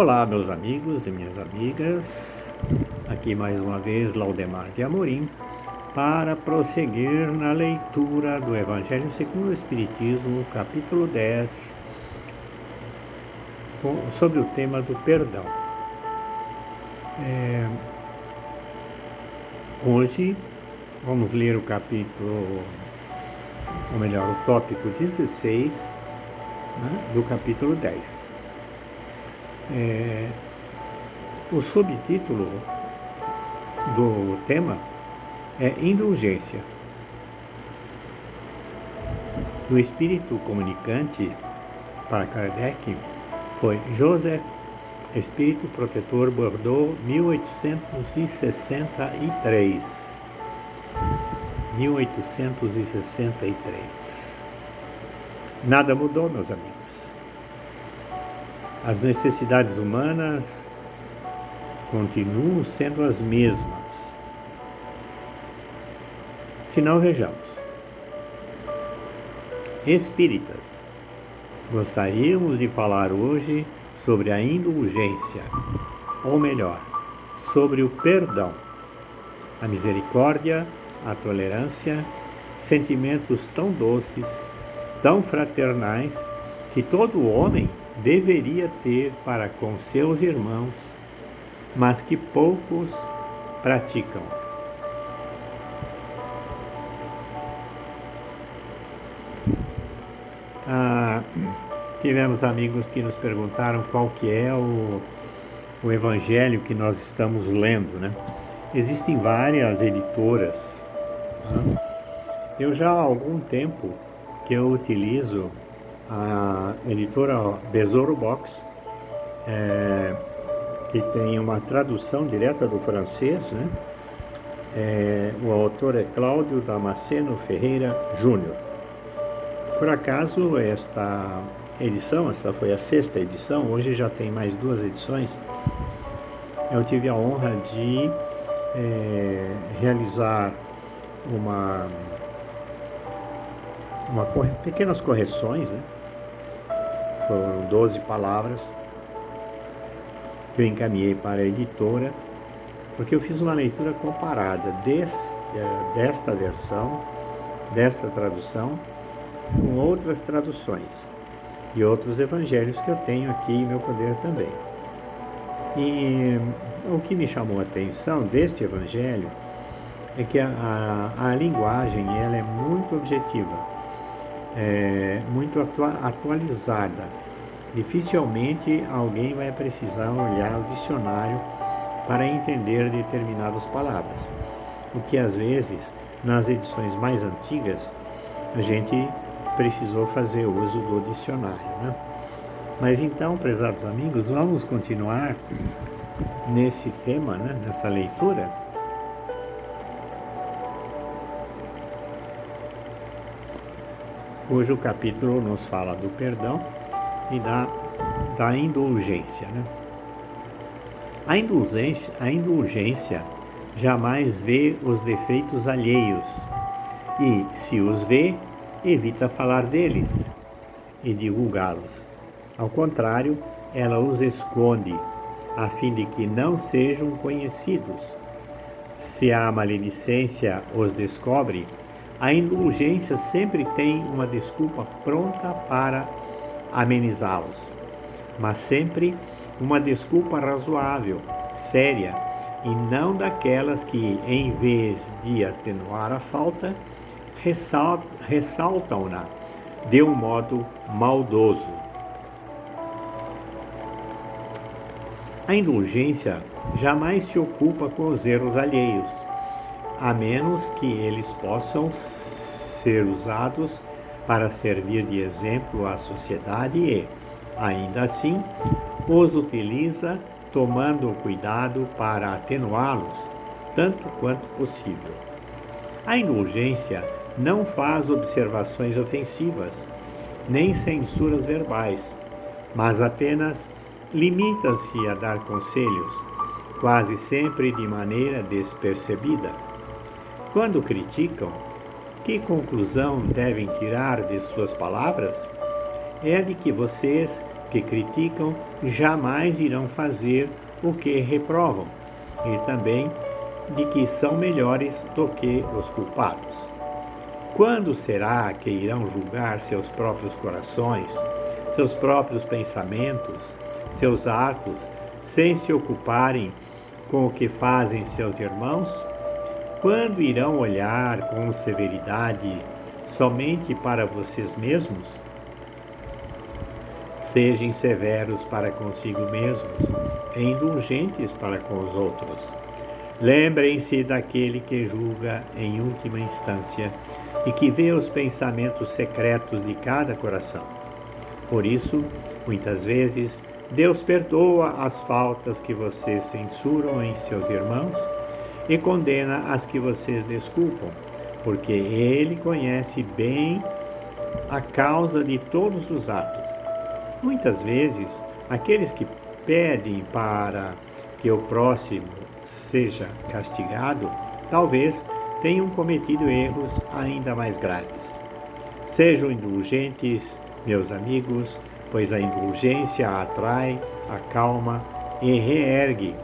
Olá, meus amigos e minhas amigas, aqui mais uma vez Laudemar de Amorim, para prosseguir na leitura do Evangelho segundo o Espiritismo, capítulo 10, sobre o tema do perdão. Hoje vamos ler o capítulo, ou melhor, o tópico 16, do capítulo 10. O subtítulo do tema é Indulgência. O espírito comunicante para Kardec foi Joseph, espírito protetor, Bordeaux, 1863. Nada mudou, meus amigos. As necessidades humanas continuam sendo as mesmas. Se não, vejamos. Espíritas, gostaríamos de falar hoje sobre a indulgência, ou melhor, sobre o perdão, a misericórdia, a tolerância, sentimentos tão doces, tão fraternais, que todo homem deveria ter para com seus irmãos, mas que poucos praticam. Tivemos amigos que nos perguntaram qual que é o evangelho que nós estamos lendo, né? Existem várias editoras. Eu já há algum tempo que eu utilizo a editora Besouro Box, que tem uma tradução direta do francês, né? O autor é Cláudio Damasceno Ferreira Júnior. Por acaso, esta foi a 6ª edição, hoje já tem mais 2 edições. Eu tive a honra de realizar pequenas correções, né? Foram 12 palavras que eu encaminhei para a editora, porque eu fiz uma leitura comparada desta versão, desta tradução, com outras traduções e outros evangelhos que eu tenho aqui em meu poder também. E o que me chamou a atenção deste evangelho é que a linguagem ela é muito objetiva, muito atualizada. Dificilmente alguém vai precisar olhar o dicionário para entender determinadas palavras, o que às vezes nas edições mais antigas a gente precisou fazer uso do dicionário, né? Mas então, prezados amigos, vamos continuar nesse tema, né? Nessa leitura. Hoje o capítulo nos fala do perdão e da indulgência, né? A indulgência jamais vê os defeitos alheios e, se os vê, evita falar deles e divulgá-los. Ao contrário, ela os esconde, a fim de que não sejam conhecidos. Se a maledicência os descobre, a indulgência sempre tem uma desculpa pronta para amenizá-los, mas sempre uma desculpa razoável, séria, e não daquelas que, em vez de atenuar a falta, ressaltam-na de um modo maldoso. A indulgência jamais se ocupa com os erros alheios, a menos que eles possam ser usados para servir de exemplo à sociedade e, ainda assim, os utiliza tomando cuidado para atenuá-los tanto quanto possível. A indulgência não faz observações ofensivas, nem censuras verbais, mas apenas limita-se a dar conselhos, quase sempre de maneira despercebida. Quando criticam, que conclusão devem tirar de suas palavras? É de que vocês que criticam jamais irão fazer o que reprovam, e também de que são melhores do que os culpados. Quando será que irão julgar seus próprios corações, seus próprios pensamentos, seus atos, sem se ocuparem com o que fazem seus irmãos? Quando irão olhar com severidade somente para vocês mesmos? Sejam severos para consigo mesmos e indulgentes para com os outros. Lembrem-se daquele que julga em última instância e que vê os pensamentos secretos de cada coração. Por isso, muitas vezes, Deus perdoa as faltas que vocês censuram em seus irmãos e condena as que vocês desculpam, porque Ele conhece bem a causa de todos os atos. Muitas vezes, aqueles que pedem para que o próximo seja castigado, talvez tenham cometido erros ainda mais graves. Sejam indulgentes, meus amigos, pois a indulgência atrai, acalma e reergue,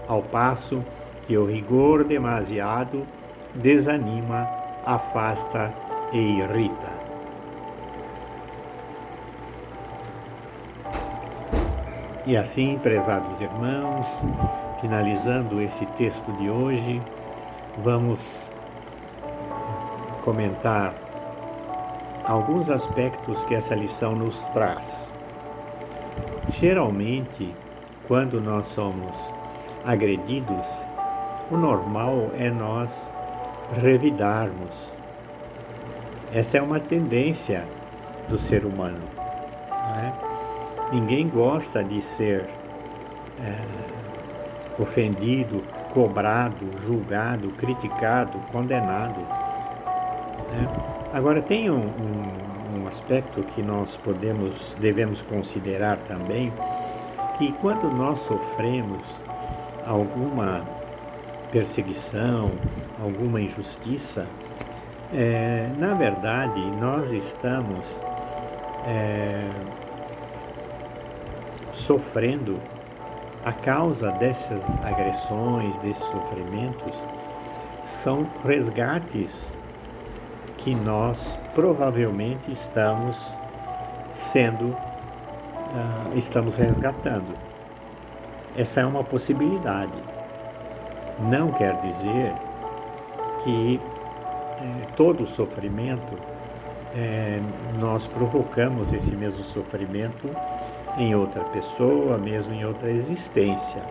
ao passo que o rigor demasiado desanima, afasta e irrita. E assim, prezados irmãos, finalizando esse texto de hoje, vamos comentar alguns aspectos que essa lição nos traz. Geralmente, quando nós somos agredidos, o normal é nós revidarmos. Essa é uma tendência do ser humano, né? Ninguém gosta de ser ofendido, cobrado, julgado, criticado, condenado, né? Agora, tem um aspecto que nós devemos considerar também, que quando nós sofremos alguma perseguição, alguma injustiça, na verdade, nós estamos sofrendo a causa dessas agressões, desses sofrimentos, são resgates que nós provavelmente estamos resgatando. Essa é uma possibilidade. Não quer dizer que todo sofrimento nós provocamos esse mesmo sofrimento em outra pessoa, mesmo em outra existência.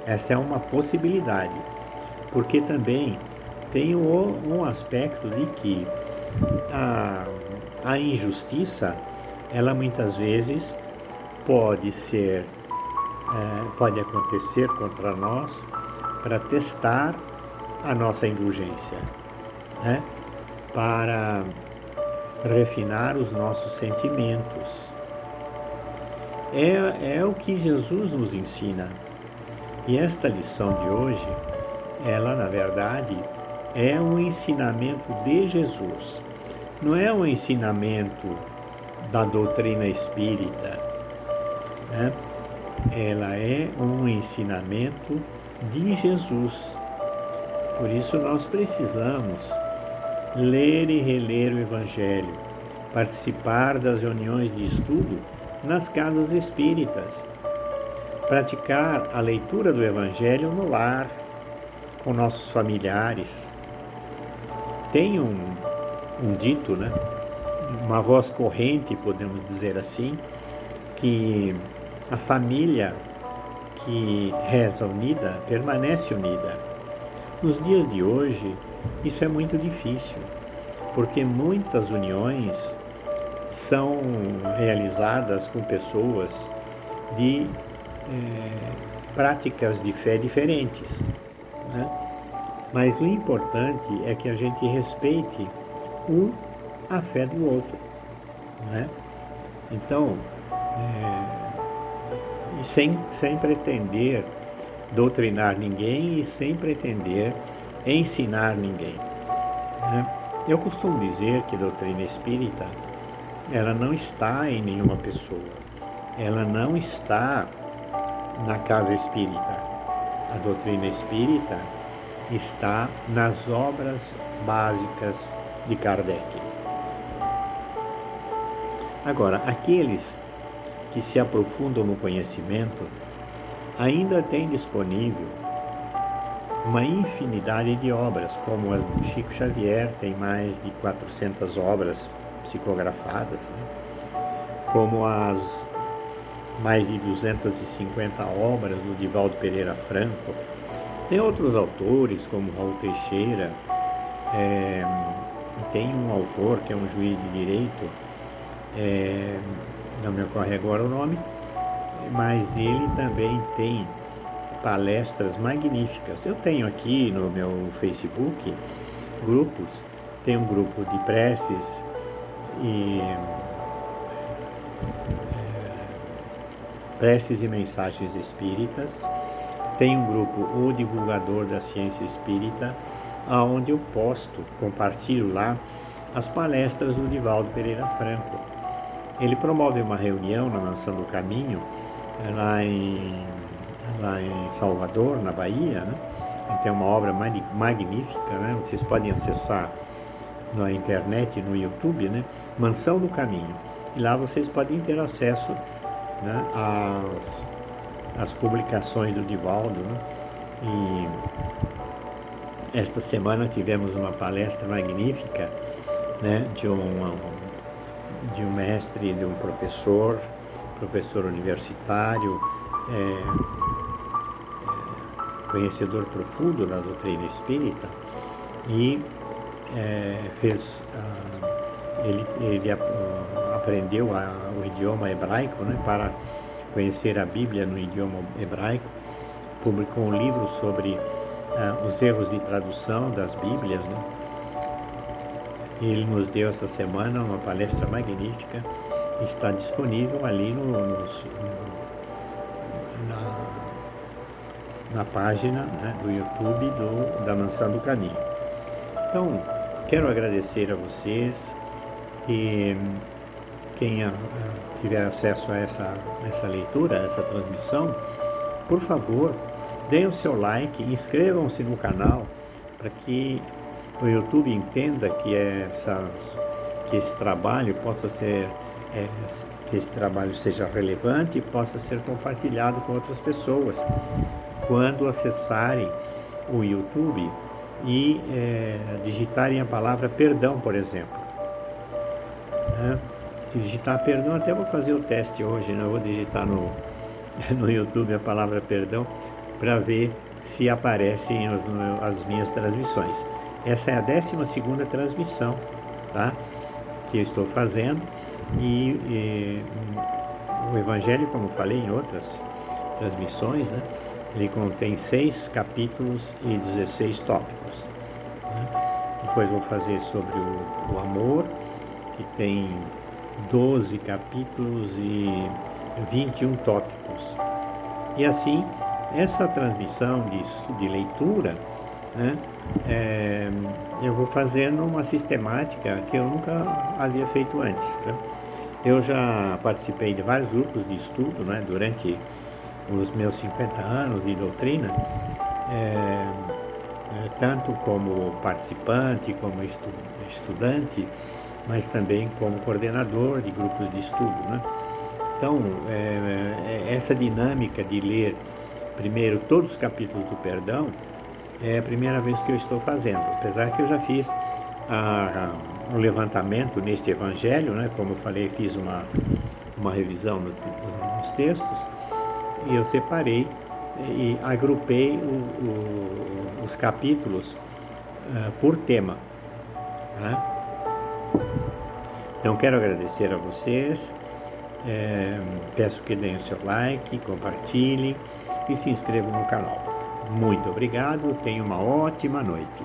Essa é uma possibilidade, porque também tem um aspecto de que a injustiça, ela muitas vezes pode acontecer contra nós para testar a nossa indulgência, né? Para refinar os nossos sentimentos. É o que Jesus nos ensina. E esta lição de hoje, ela na verdade é um ensinamento de Jesus. Não é um ensinamento da doutrina espírita, né? Ela é um ensinamento de Jesus. Por isso nós precisamos ler e reler o Evangelho, participar das reuniões de estudo nas casas espíritas, praticar a leitura do Evangelho no lar, com nossos familiares. Tem um dito, né? Uma voz corrente, podemos dizer assim, que a família que reza unida permanece unida. Nos dias de hoje, isso é muito difícil, porque muitas uniões são realizadas com pessoas de práticas de fé diferentes, né? Mas o importante é que a gente respeite a fé do outro, né? Então, sem pretender doutrinar ninguém e sem pretender ensinar ninguém, né? Eu costumo dizer que a doutrina espírita ela não está em nenhuma pessoa, ela não está na casa espírita. A doutrina espírita está nas obras básicas de Kardec. Agora, aqueles que se aprofundam no conhecimento ainda têm disponível uma infinidade de obras, como as do Chico Xavier, tem mais de 400 obras psicografadas, né? Como as mais de 250 obras do Divaldo Pereira Franco. Tem outros autores, como Raul Teixeira, tem um autor que é um juiz de direito, não me ocorre agora o nome, mas ele também tem palestras magníficas. Eu tenho aqui no meu Facebook grupos, tem um grupo de preces e mensagens espíritas, tem um grupo O Divulgador da Ciência Espírita, onde eu compartilho lá as palestras do Divaldo Pereira Franco. Ele promove uma reunião na Mansão do Caminho, lá em Salvador, na Bahia, né? Tem uma obra magnífica, né? Vocês podem acessar na internet, no YouTube, né? Mansão do Caminho. E lá vocês podem ter acesso, né, às publicações do Divaldo, né? E esta semana tivemos uma palestra magnífica, né, de um mestre, de um professor universitário, conhecedor profundo da doutrina espírita, e ele aprendeu o idioma hebraico, né, para conhecer a Bíblia no idioma hebraico, publicou um livro sobre os erros de tradução das Bíblias, né? Ele nos deu essa semana uma palestra magnífica, está disponível ali na página, né, do YouTube da Mansão do Caminho. Então, quero agradecer a vocês, e quem tiver acesso a essa leitura, essa transmissão, por favor, deem o seu like, inscrevam-se no canal, para que o YouTube entenda que esse trabalho possa ser, que esse trabalho seja relevante e possa ser compartilhado com outras pessoas quando acessarem o YouTube e digitarem a palavra perdão, por exemplo. Se digitar perdão, até vou fazer o teste hoje, né? Eu vou digitar no YouTube a palavra perdão para ver se aparecem as minhas transmissões. Essa é a 12ª transmissão, tá, que eu estou fazendo, e o Evangelho, como falei em outras transmissões, né, ele contém 6 capítulos e 16 tópicos, né? Depois vou fazer sobre o amor, que tem 12 capítulos e 21 tópicos. E assim, essa transmissão de leitura, né, eu vou fazendo uma sistemática que eu nunca havia feito antes, né? Eu já participei de vários grupos de estudo, né, durante os meus 50 anos de doutrina, tanto como participante, como estudante, mas também como coordenador de grupos de estudo, né? Então, essa dinâmica de ler primeiro todos os capítulos do perdão é a primeira vez que eu estou fazendo, apesar que eu já fiz um levantamento neste Evangelho, né? Como eu falei, fiz uma revisão nos textos, e eu separei e agrupei os capítulos por tema, tá? Então, quero agradecer a vocês, peço que deem o seu like, compartilhem e se inscrevam no canal. Muito obrigado, tenham uma ótima noite.